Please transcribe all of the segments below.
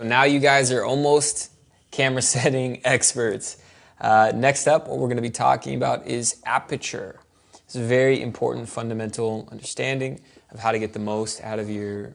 So now you guys are almost camera setting experts. Next up, what we're going to be talking about is aperture. It's a very important fundamental understanding of how to get the most out of your,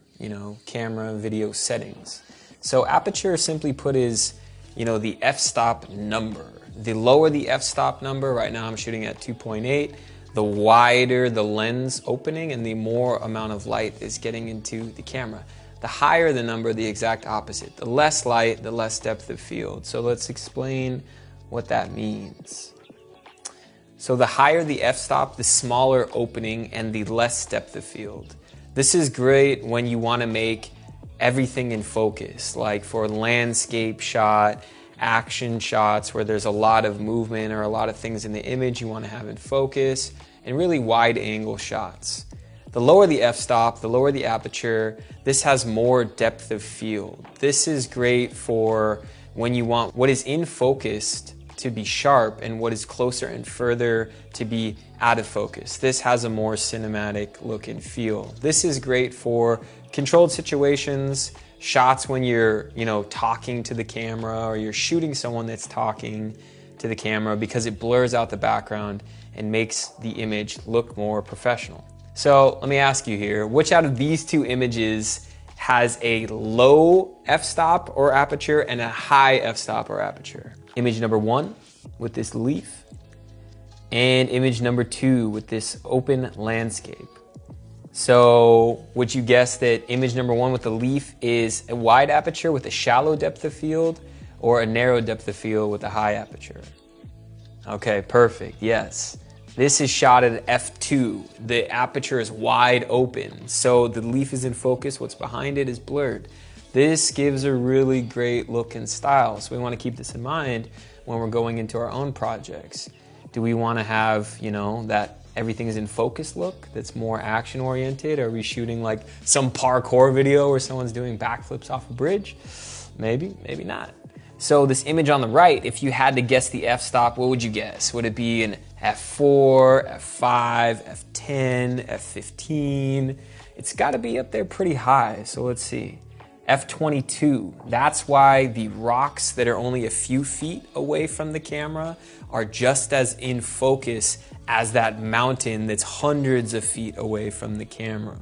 camera video settings. So aperture, simply put, is, the f-stop number. The lower the f-stop number, right now I'm shooting at 2.8, the wider the lens opening and the more amount of light is getting into the camera. The higher the number, the exact opposite. The less light, the less depth of field. So let's explain what that means. So the higher the f-stop, the smaller opening and the less depth of field. This is great when you want to make everything in focus, like for a landscape shot, action shots where there's a lot of movement or a lot of things in the image you want to have in focus, and really wide angle shots. The lower the f-stop, the lower the aperture, this has more depth of field. This is great for when you want what is in focus to be sharp and what is closer and further to be out of focus. This has a more cinematic look and feel. This is great for controlled situations, shots when you're, talking to the camera or you're shooting someone that's talking to the camera, because it blurs out the background and makes the image look more professional. So let me ask you here, which out of these two images has a low f-stop or aperture and a high f-stop or aperture? Image number 1 with this leaf, and image number 2 with this open landscape. So would you guess that image number 1 with the leaf is a wide aperture with a shallow depth of field, or a narrow depth of field with a high aperture? Okay, perfect, yes. This is shot at f2. The aperture is wide open, so the leaf is in focus, what's behind it is blurred. This gives a really great look and style, so we want to keep this in mind when we're going into our own projects. Do we want to have, that everything is in focus look that's more action oriented? Are we shooting like some parkour video where someone's doing backflips off a bridge? Maybe, maybe not. So this image on the right, if you had to guess the f-stop, what would you guess? Would it be an f4, f5, f10, f15? It's got to be up there pretty high, so let's see. f22, that's why the rocks that are only a few feet away from the camera are just as in focus as that mountain that's hundreds of feet away from the camera.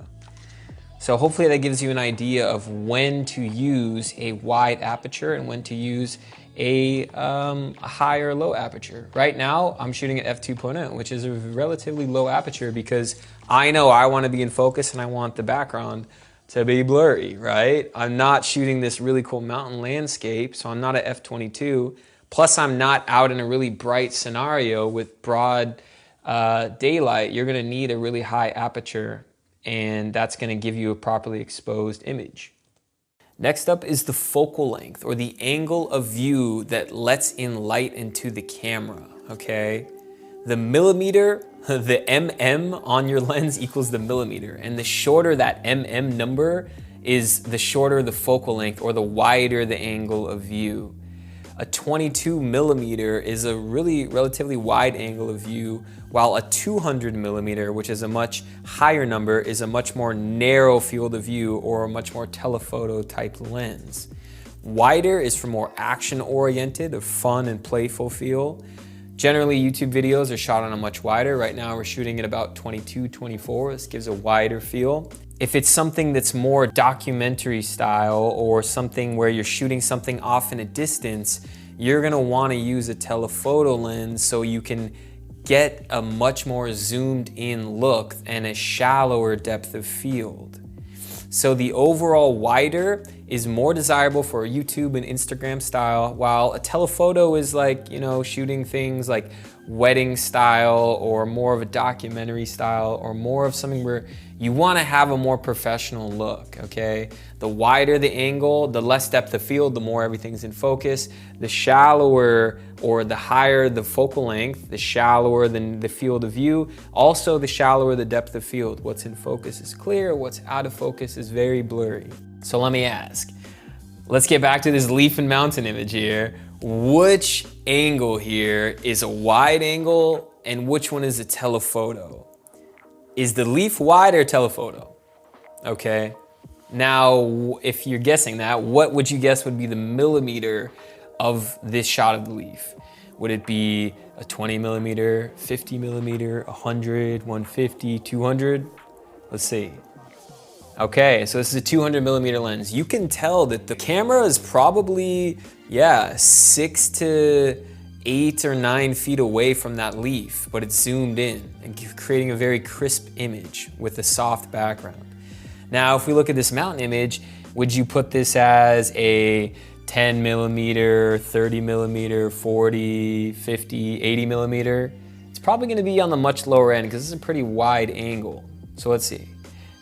So hopefully that gives you an idea of when to use a wide aperture and when to use a high or low aperture. Right now, I'm shooting at f2.0, which is a relatively low aperture because I know I want to be in focus and I want the background to be blurry, right? I'm not shooting this really cool mountain landscape, so I'm not at f22. Plus, I'm not out in a really bright scenario with broad daylight. You're going to need a really high aperture, and that's going to give you a properly exposed image. Next up is the focal length, or the angle of view that lets in light into the camera, okay? The millimeter, the mm on your lens equals the millimeter, and the shorter that mm number is, the shorter the focal length, or the wider the angle of view. A 22 millimeter is a relatively wide angle of view, while a 200 millimeter, which is a much higher number, is a much more narrow field of view, or a much more telephoto type lens. Wider is for more action oriented, a fun and playful feel. Generally, YouTube videos are shot on a much wider. Right now we're shooting at about 22, 24. This gives a wider feel. If it's something that's more documentary style, or something where you're shooting something off in a distance, you're gonna wanna use a telephoto lens so you can get a much more zoomed in look and a shallower depth of field. So the overall wider is more desirable for YouTube and Instagram style, while a telephoto is like, shooting things like wedding style, or more of a documentary style, or more of something where you want to have a more professional look, okay? The wider the angle, the less depth of field, the more everything's in focus. The shallower, or the higher the focal length, the shallower the field of view. Also, the shallower the depth of field. What's in focus is clear, what's out of focus is very blurry. So let me ask, let's get back to this leaf and mountain image here. Which angle here is a wide angle and which one is a telephoto? Is the leaf wide or telephoto? Okay, Now, if you're guessing that, what would you guess would be the millimeter of this shot of the leaf? Would it be a 20 millimeter, 50 millimeter, 100, 150, 200? Let's see. Okay, so this is a 200 millimeter lens. You can tell that the camera is probably, 6 to 8 or 9 feet away from that leaf, but it's zoomed in and creating a very crisp image with a soft background. Now, if we look at this mountain image, would you put this as a 10 millimeter, 30 millimeter, 40, 50, 80 millimeter? It's probably gonna be on the much lower end because it's a pretty wide angle. So let's see.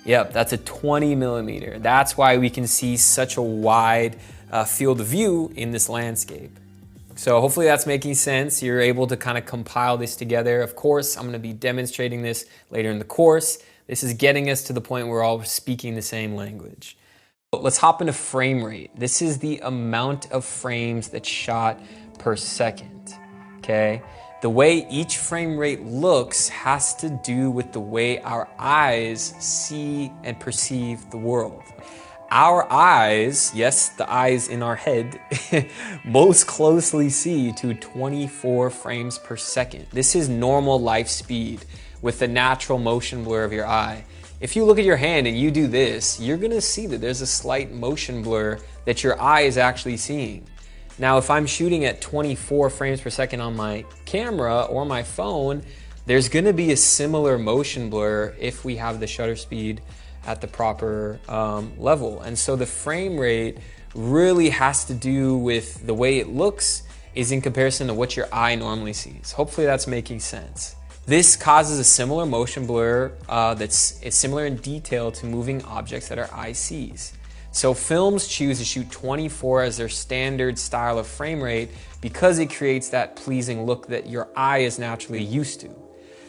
Yep, that's a 20 millimeter. That's why we can see such a wide field of view in this landscape. So hopefully that's making sense. You're able to kind of compile this together. Of course, I'm gonna be demonstrating this later in the course. This is getting us to the point where we're all speaking the same language. Let's hop into frame rate. This is the amount of frames that's shot per second, okay? The way each frame rate looks has to do with the way our eyes see and perceive the world. Our eyes, yes, the eyes in our head, most closely see to 24 frames per second. This is normal life speed with the natural motion blur of your eye. If you look at your hand and you do this, you're gonna see that there's a slight motion blur that your eye is actually seeing. Now, if I'm shooting at 24 frames per second on my camera or my phone, there's gonna be a similar motion blur if we have the shutter speed at the proper level. And so the frame rate really has to do with the way it looks is in comparison to what your eye normally sees. Hopefully that's making sense. This causes a similar motion blur that's similar in detail to moving objects that our eye sees. So films choose to shoot 24 as their standard style of frame rate because it creates that pleasing look that your eye is naturally used to.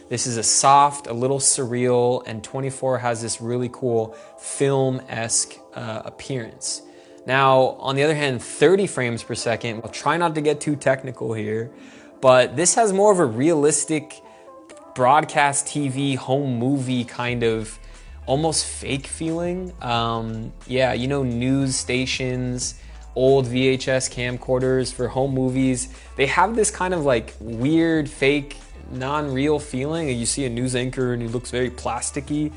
This is a soft, a little surreal, and 24 has this really cool film-esque appearance. Now, on the other hand, 30 frames per second, I'll try not to get too technical here, but this has more of a realistic broadcast TV, home movie kind of almost fake feeling. Yeah, you know, news stations, old VHS camcorders for home movies, they have this kind of like weird, fake, non-real feeling. You see a news anchor and he looks very plasticky.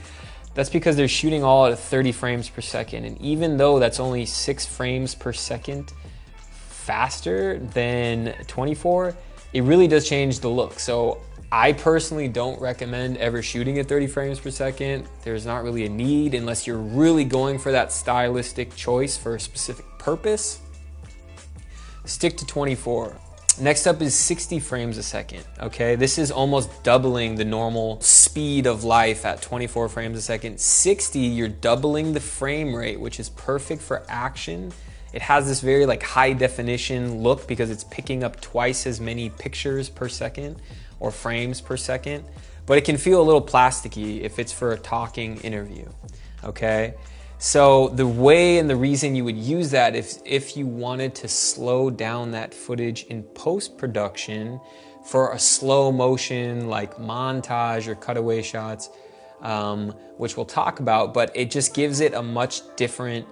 That's because they're shooting all at 30 frames per second. And even though that's only 6 frames per second faster than 24, it really does change the look. So I personally don't recommend ever shooting at 30 frames per second. There's not really a need unless you're really going for that stylistic choice for a specific purpose. Stick to 24. Next up is 60 frames a second, okay? This is almost doubling the normal speed of life at 24 frames a second. 60, you're doubling the frame rate, which is perfect for action. It has this very like high definition look because it's picking up twice as many pictures per second or frames per second, but it can feel a little plasticky if it's for a talking interview, okay? So the way and the reason you would use that if you wanted to slow down that footage in post-production for a slow motion like montage or cutaway shots, which we'll talk about, but it just gives it a much different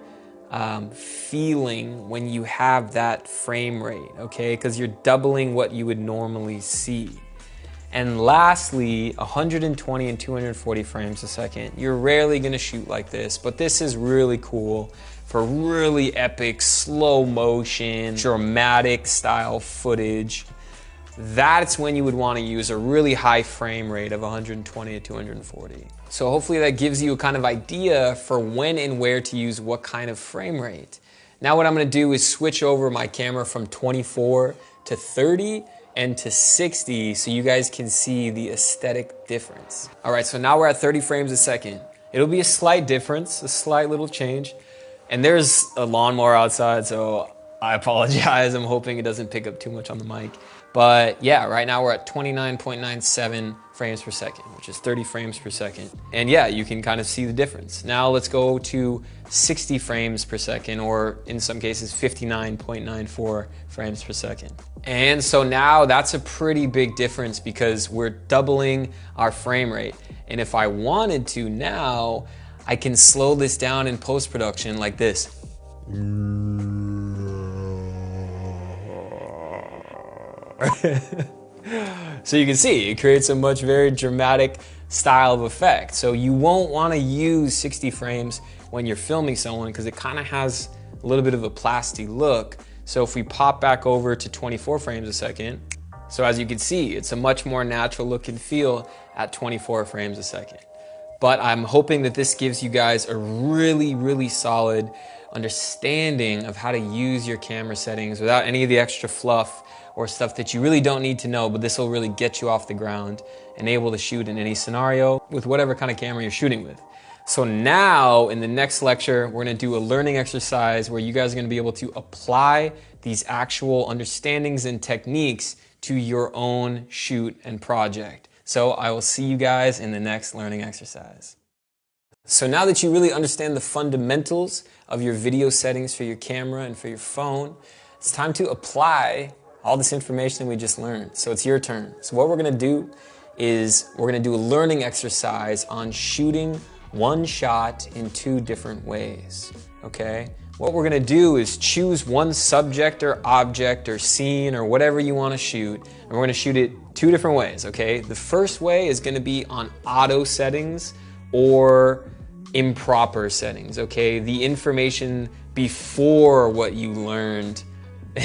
feeling when you have that frame rate, okay? Because you're doubling what you would normally see. And lastly, 120 and 240 frames a second. You're rarely gonna shoot like this, but this is really cool for really epic, slow motion, dramatic style footage. That's when you would wanna use a really high frame rate of 120 to 240. So hopefully that gives you a kind of idea for when and where to use what kind of frame rate. Now what I'm gonna do is switch over my camera from 24 to 30 and to 60 so you guys can see the aesthetic difference. All right, so now we're at 30 frames a second. It'll be a slight difference, a slight little change. And there's a lawnmower outside, so I apologize. I'm hoping it doesn't pick up too much on the mic. But yeah, right now we're at 29.97 frames per second, which is 30 frames per second. And yeah, you can kind of see the difference. Now let's go to 60 frames per second, or in some cases 59.94 frames per second. And so now that's a pretty big difference because we're doubling our frame rate. And if I wanted to now, I can slow this down in post-production like this. So you can see, it creates a very dramatic style of effect. So you won't want to use 60 frames when you're filming someone because it kind of has a little bit of a plastic look. So if we pop back over to 24 frames a second, so as you can see, it's a much more natural look and feel at 24 frames a second. But I'm hoping that this gives you guys a really solid understanding of how to use your camera settings without any of the extra fluff or stuff that you really don't need to know, but this will really get you off the ground and able to shoot in any scenario with whatever kind of camera you're shooting with. So now in the next lecture, we're gonna do a learning exercise where you guys are gonna be able to apply these actual understandings and techniques to your own shoot and project. So I will see you guys in the next learning exercise. So now that you really understand the fundamentals of your video settings for your camera and for your phone, it's time to apply all this information we just learned. So it's your turn. So what we're gonna do is we're gonna do a learning exercise on shooting one shot in two different ways, okay? What we're gonna do is choose one subject or object or scene or whatever you wanna shoot, and we're gonna shoot it two different ways, okay? The first way is gonna be on auto settings or improper settings, okay? The information before what you learned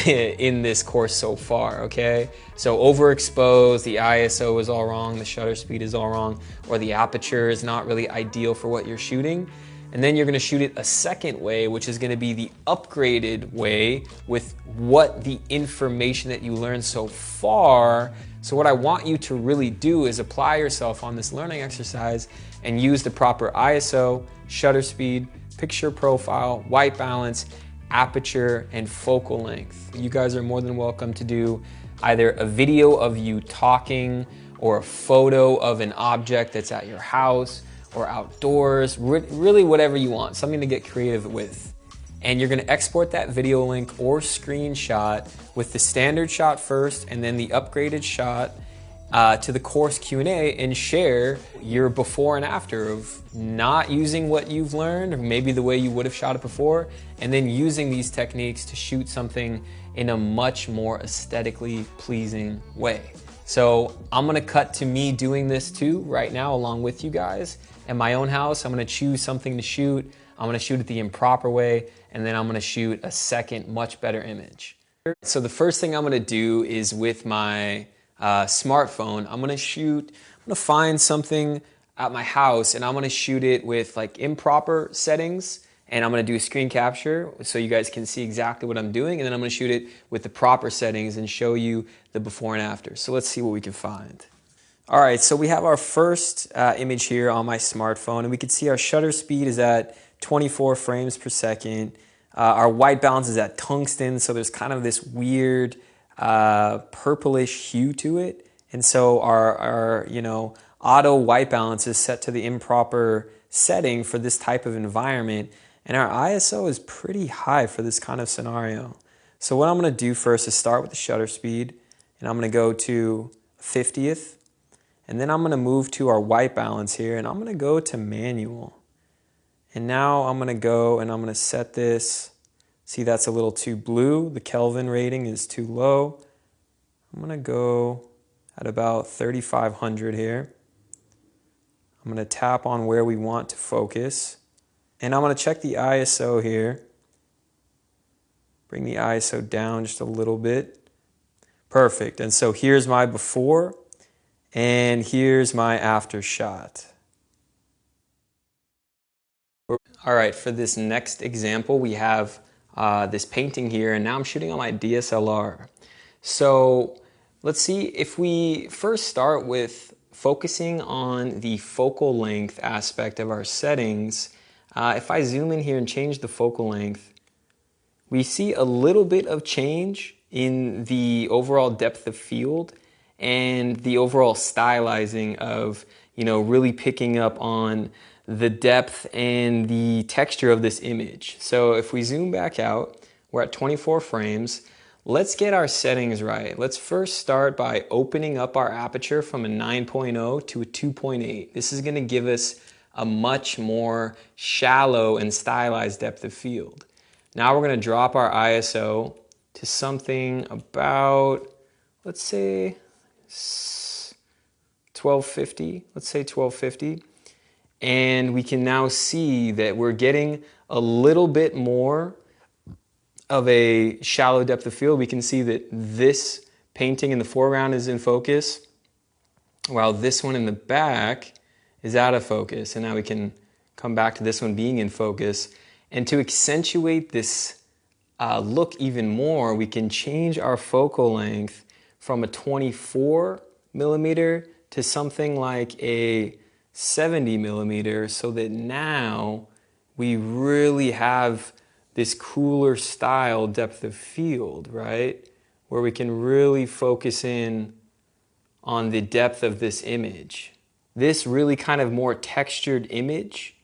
in this course so far, okay? So overexposed, the ISO is all wrong, the shutter speed is all wrong, or the aperture is not really ideal for what you're shooting. And then you're gonna shoot it a second way, which is gonna be the upgraded way with what the information that you learned so far. So what I want you to really do is apply yourself on this learning exercise and use the proper ISO, shutter speed, picture profile, white balance, aperture, and focal length. You guys are more than welcome to do either a video of you talking or a photo of an object that's at your house or outdoors, really whatever you want, something to get creative with. And you're gonna export that video link or screenshot with the standard shot first and then the upgraded shot to the course Q&A and share your before and after of not using what you've learned or maybe the way you would have shot it before, and then using these techniques to shoot something in a much more aesthetically pleasing way. So I'm gonna cut to me doing this too right now along with you guys. In my own house, I'm gonna choose something to shoot. I'm gonna shoot it the improper way, and then I'm gonna shoot a second, much better image. So the first thing I'm gonna do is with my smartphone, I'm gonna find something at my house and I'm gonna shoot it with like improper settings, and I'm gonna do a screen capture so you guys can see exactly what I'm doing, and then I'm gonna shoot it with the proper settings and show you the before and after. So let's see what we can find. All right, so we have our first image here on my smartphone, and we can see our shutter speed is at 24 frames per second. Our white balance is at tungsten, so there's kind of this weird purplish hue to it. And so our auto white balance is set to the improper setting for this type of environment. And our ISO is pretty high for this kind of scenario. So what I'm gonna do first is start with the shutter speed, and I'm gonna go to 50th. And then I'm gonna move to our white balance here, and I'm gonna go to manual. And now I'm gonna go and I'm gonna set this. See, that's a little too blue. The Kelvin rating is too low. I'm gonna go at about 3,500 here. I'm gonna tap on where we want to focus. And I'm gonna check the ISO here. Bring the ISO down just a little bit. Perfect, and so here's my before, and here's my after shot. All right, for this next example, we have this painting here, and now I'm shooting on my DSLR. So let's see if we first start with focusing on the focal length aspect of our settings. If I zoom in here and change the focal length, we see a little bit of change in the overall depth of field and the overall stylizing of, really picking up on the depth and the texture of this image. So if we zoom back out, we're at 24 frames. Let's get our settings right. Let's first start by opening up our aperture from a 9.0 to a 2.8. This is gonna give us a much more shallow and stylized depth of field. Now we're going to drop our ISO to something about, let's say 1250, let's say 1250. And we can now see that we're getting a little bit more of a shallow depth of field. We can see that this painting in the foreground is in focus, while this one in the back is out of focus. And now we can come back to this one being in focus. And to accentuate this look even more, we can change our focal length from a 24 millimeter to something like a 70 millimeter, so that now we really have this cooler style depth of field, right? Where we can really focus in on the depth of this image. This really kind of more textured image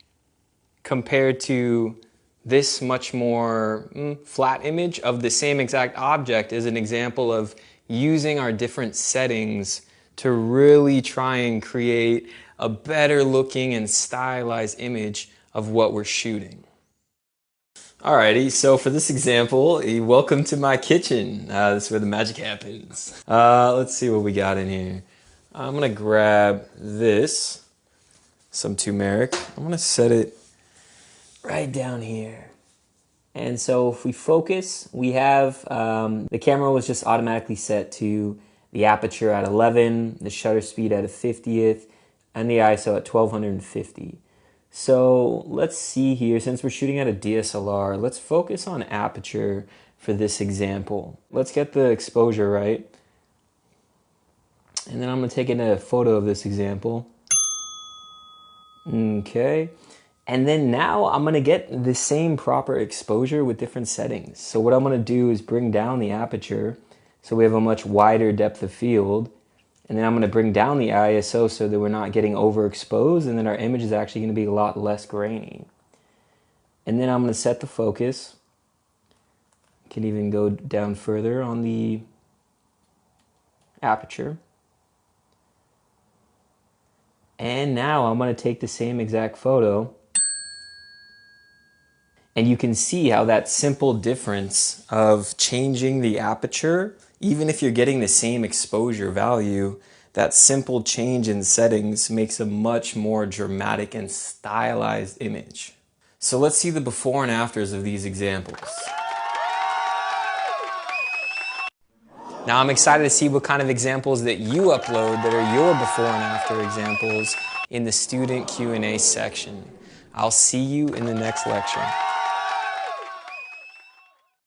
compared to this much more flat image of the same exact object is an example of using our different settings to really try and create a better looking and stylized image of what we're shooting. Alrighty, so for this example, welcome to my kitchen. This is where the magic happens. Let's see what we got in here. I'm gonna grab this, some turmeric. I'm gonna set it right down here. And so if we focus, we have, the camera was just automatically set to the aperture at 11, the shutter speed at a 50th, and the ISO at 1250. So let's see here, since we're shooting at a DSLR, let's focus on aperture for this example. Let's get the exposure right. And then I'm gonna take a photo of this example. Okay. And then now I'm gonna get the same proper exposure with different settings. So what I'm gonna do is bring down the aperture so we have a much wider depth of field. And then I'm gonna bring down the ISO so that we're not getting overexposed, and then our image is actually gonna be a lot less grainy. And then I'm gonna set the focus. Can even go down further on the aperture. And now I'm gonna take the same exact photo. And you can see how that simple difference of changing the aperture, even if you're getting the same exposure value, that simple change in settings makes a much more dramatic and stylized image. So let's see the before and afters of these examples. Now I'm excited to see what kind of examples that you upload that are your before and after examples in the student Q&A section. I'll see you in the next lecture.